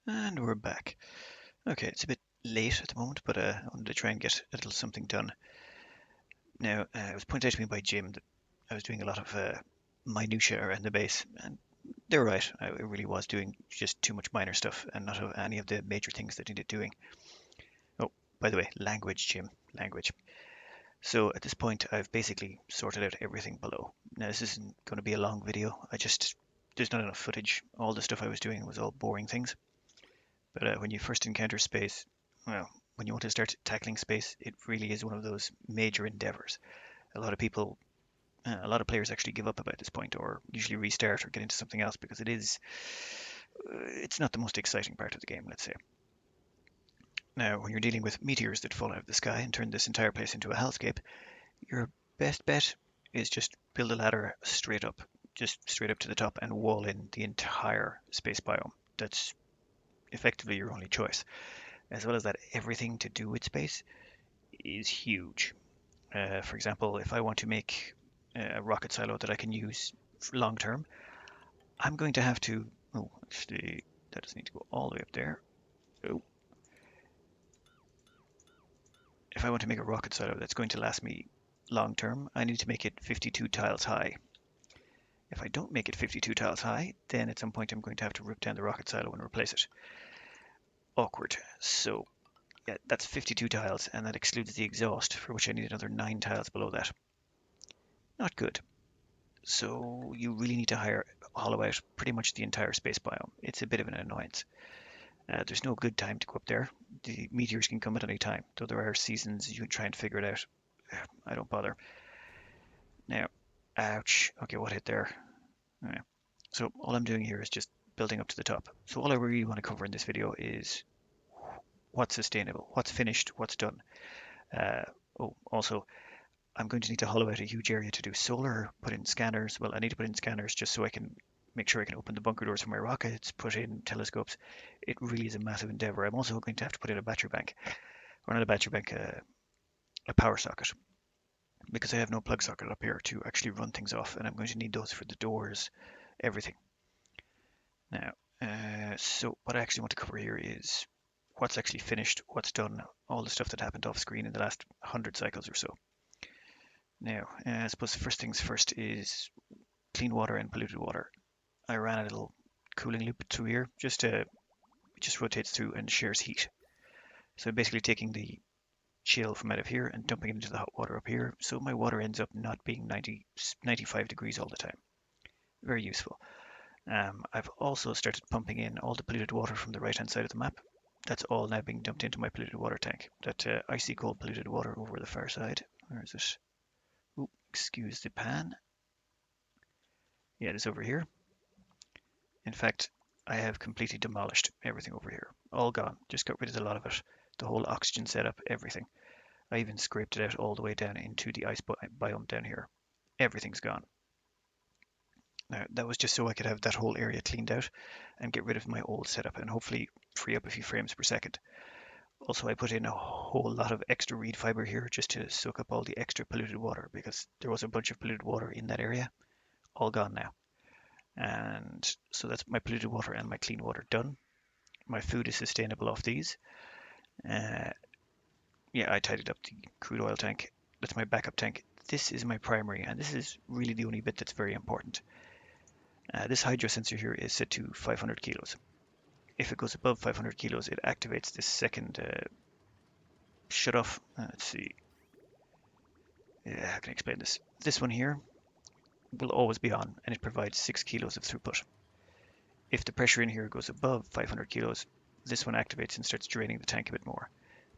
And we're back. Okay, it's a bit late at the moment, but I wanted to try and get a little something done. Now, it was pointed out to me by Jim that I was doing a lot of minutiae around the base, and they're right. I really was doing just too much minor stuff and not any of the major things that needed doing. Oh, by the way, language, Jim, language. So at this point, I've basically sorted out everything below. Now, this isn't going to be a long video. There's not enough footage. All the stuff I was doing was all boring things. But when you first encounter space, well, when you want to start tackling space, it really is one of those major endeavors. A lot of people, a lot of players actually give up about this point, or usually restart or get into something else because it's not the most exciting part of the game, let's say. Now, when you're dealing with meteors that fall out of the sky and turn this entire place into a hellscape, your best bet is just build a ladder just straight up to the top and wall in the entire space biome. That's effectively your only choice. As well as that, everything to do with space is huge. For example, if I want to make a rocket silo that I can use long term, I'm going to have to. Oh, actually, that doesn't need to go all the way up there. Oh, if I want to make a rocket silo that's going to last me long term, I need to make it 52 tiles high. If I don't make it 52 tiles high, then at some point I'm going to have to rip down the rocket silo and replace it. Awkward. So yeah, that's 52 tiles, and that excludes the exhaust, for which I need another 9 tiles below that. Not good. So you really need to hollow out pretty much the entire space biome. It's a bit of an annoyance. There's no good time to go up there. The meteors can come at any time, though there are seasons you can try and figure it out. I don't bother. Now, ouch. Okay, what hit there? Yeah. So all I'm doing here is just building up to the top. So all I really want to cover in this video is what's sustainable, what's finished, what's done. Uh, also, I'm going to need to hollow out a huge area to do solar, put in scanners. Well, I need to put in scanners just so I can make sure I can open the bunker doors for my rockets, put in telescopes. It really is a massive endeavor. I'm also going to have to put in a battery bank, or not a battery bank, a power socket, because I have no plug socket up here to actually run things off, and I'm going to need those for the doors, everything. Now, so what I actually want to cover here is what's actually finished, what's done, all the stuff that happened off screen in the last 100 cycles or so. Now, I suppose the first things first is clean water and polluted water. I ran a little cooling loop through here, it just rotates through and shares heat. So I'm basically taking the chill from out of here and dumping it into the hot water up here, so my water ends up not being 95 degrees all the time. Very useful. I've also started pumping in all the polluted water from the right hand side of the map. That's all now being dumped into my polluted water tank. That icy cold polluted water over the far side. Where is it? Ooh, excuse the pan. Yeah, it is over here. In fact, I have completely demolished everything over here. All gone. Just got rid of a lot of it. The whole oxygen setup, everything. I even scraped it out all the way down into the ice biome down here. Everything's gone. Now, that was just so I could have that whole area cleaned out and get rid of my old setup and hopefully free up a few frames per second. Also, I put in a whole lot of extra reed fiber here just to soak up all the extra polluted water because there was a bunch of polluted water in that area. All gone now. And so that's my polluted water and my clean water done. My food is sustainable off these. Uh, yeah, I tidied up the crude oil tank. That's my backup tank. This is my primary, and this is really the only bit that's very important. This hydro sensor here is set to 500 kilos. If it goes above 500 kilos, it activates this second shut off. Let's see. Yeah, how can I explain this? This one here will always be on, and it provides 6 kilos of throughput. If the pressure in here goes above 500 kilos, this one activates and starts draining the tank a bit more.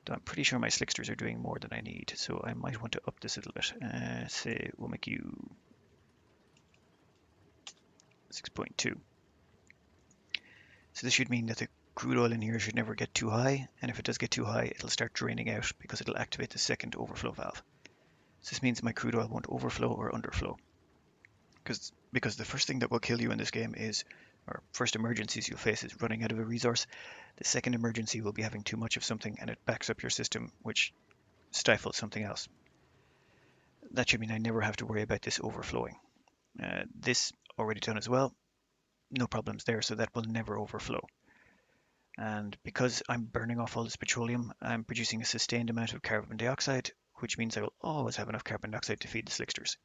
Though I'm pretty sure my slicksters are doing more than I need, so I might want to up this a little bit. Say we'll make you 6.2. So this should mean that the crude oil in here should never get too high, and if it does get too high, it'll start draining out because it'll activate the second overflow valve. So this means my crude oil won't overflow or underflow. Because the first thing that will kill you in this game is, or first emergencies you'll face is running out of a resource. The second emergency will be having too much of something and it backs up your system, which stifles something else. That should mean I never have to worry about this overflowing. This already done as well, no problems there, so that will never overflow. And because I'm burning off all this petroleum, I'm producing a sustained amount of carbon dioxide, which means I will always have enough carbon dioxide to feed the slicksters.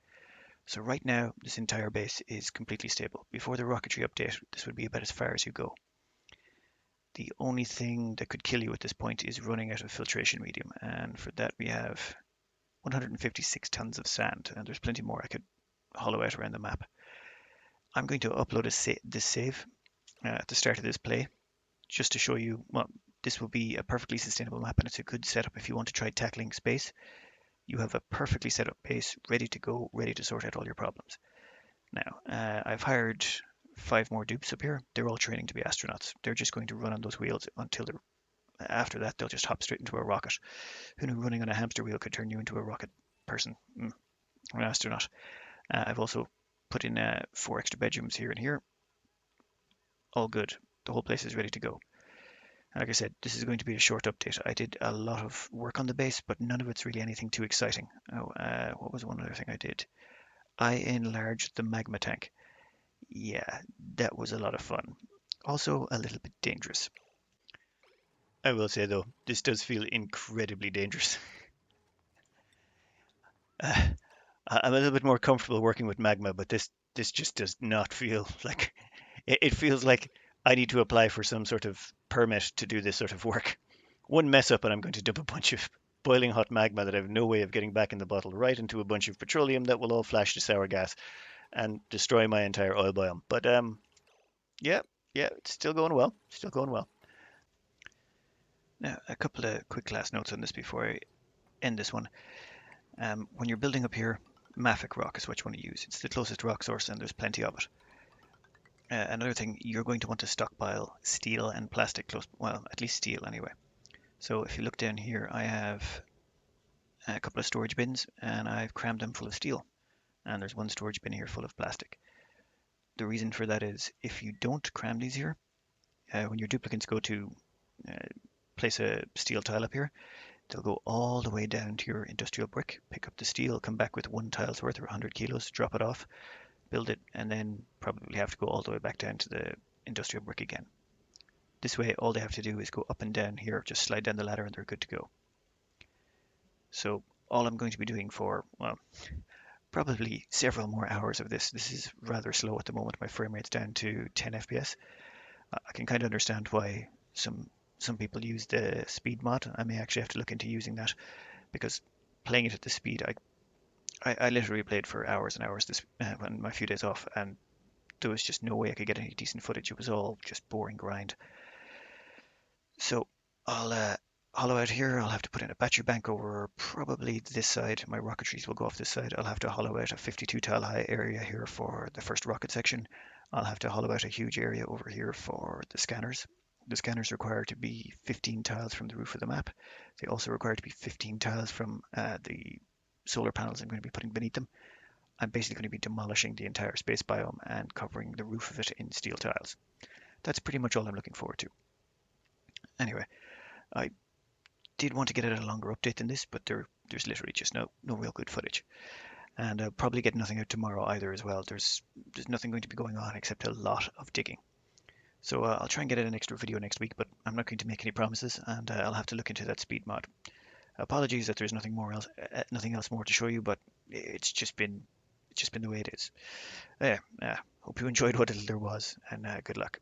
So right now, this entire base is completely stable. Before the rocketry update, this would be about as far as you go. The only thing that could kill you at this point is running out of filtration medium, and for that we have 156 tons of sand, and there's plenty more I could hollow out around the map. I'm going to upload this save at the start of this play, just to show you, well, this will be a perfectly sustainable map, and it's a good setup if you want to try tackling space. You have a perfectly set up base, ready to go, ready to sort out all your problems. Now, I've hired 5 more dupes up here. They're all training to be astronauts. They're just going to run on those wheels until they're after that, they'll just hop straight into a rocket. Who knew running on a hamster wheel could turn you into a rocket person, an astronaut? I've also put in 4 extra bedrooms here and here. All good. The whole place is ready to go. Like I said, this is going to be a short update. I did a lot of work on the base, but none of it's really anything too exciting. Oh, what was one other thing I did? I enlarged the magma tank. Yeah, that was a lot of fun. Also, a little bit dangerous. I will say though, this does feel incredibly dangerous. Uh, I'm a little bit more comfortable working with magma, but this just does not feel like it feels like I need to apply for some sort of permit to do this sort of work. One mess up and I'm going to dump a bunch of boiling hot magma that I have no way of getting back in the bottle right into a bunch of petroleum that will all flash to sour gas and destroy my entire oil biome. But yeah, yeah, it's still going well. Still going well. Now, a couple of quick last notes on this before I end this one. When you're building up here, mafic rock is what you want to use. It's the closest rock source and there's plenty of it. Another thing, you're going to want to stockpile steel and plastic close, well, at least steel anyway. So if you look down here, I have a couple of storage bins and I've crammed them full of steel. And there's one storage bin here full of plastic. The reason for that is if you don't cram these here, when your duplicants go to uh, place a steel tile up here, they'll go all the way down to your industrial brick, pick up the steel, come back with 1 tile's worth or 100 kilos, drop it off, build it, and then probably have to go all the way back down to the industrial brick again. This way, all they have to do is go up and down here, just slide down the ladder and they're good to go. So all I'm going to be doing for, well, probably several more hours of this. This is rather slow at the moment. My frame rate's down to 10 FPS. I can kind of understand why some people use the speed mod. I may actually have to look into using that because playing it at the speed, I literally played for hours and hours this when my few days off, and there was just no way I could get any decent footage. It was all just boring grind. So I'll hollow out here. I'll have to put in a battery bank over probably this side. My rocketries will go off this side. I'll have to hollow out a 52 tile high area here for the first rocket section. I'll have to hollow out a huge area over here for the scanners. The scanners require to be 15 tiles from the roof of the map. They also require to be 15 tiles from the solar panels I'm going to be putting beneath them. I'm basically going to be demolishing the entire space biome and covering the roof of it in steel tiles. That's pretty much all I'm looking forward to. Anyway, I did want to get a longer update than this, but there's literally just no real good footage. And I'll probably get nothing out tomorrow either as well. There's nothing going to be going on except a lot of digging. So I'll try and get an extra video next week, but I'm not going to make any promises, and I'll have to look into that speed mod. Apologies that there's nothing else more to show you, but it's just been the way it is. Yeah, hope you enjoyed what little there was, and good luck.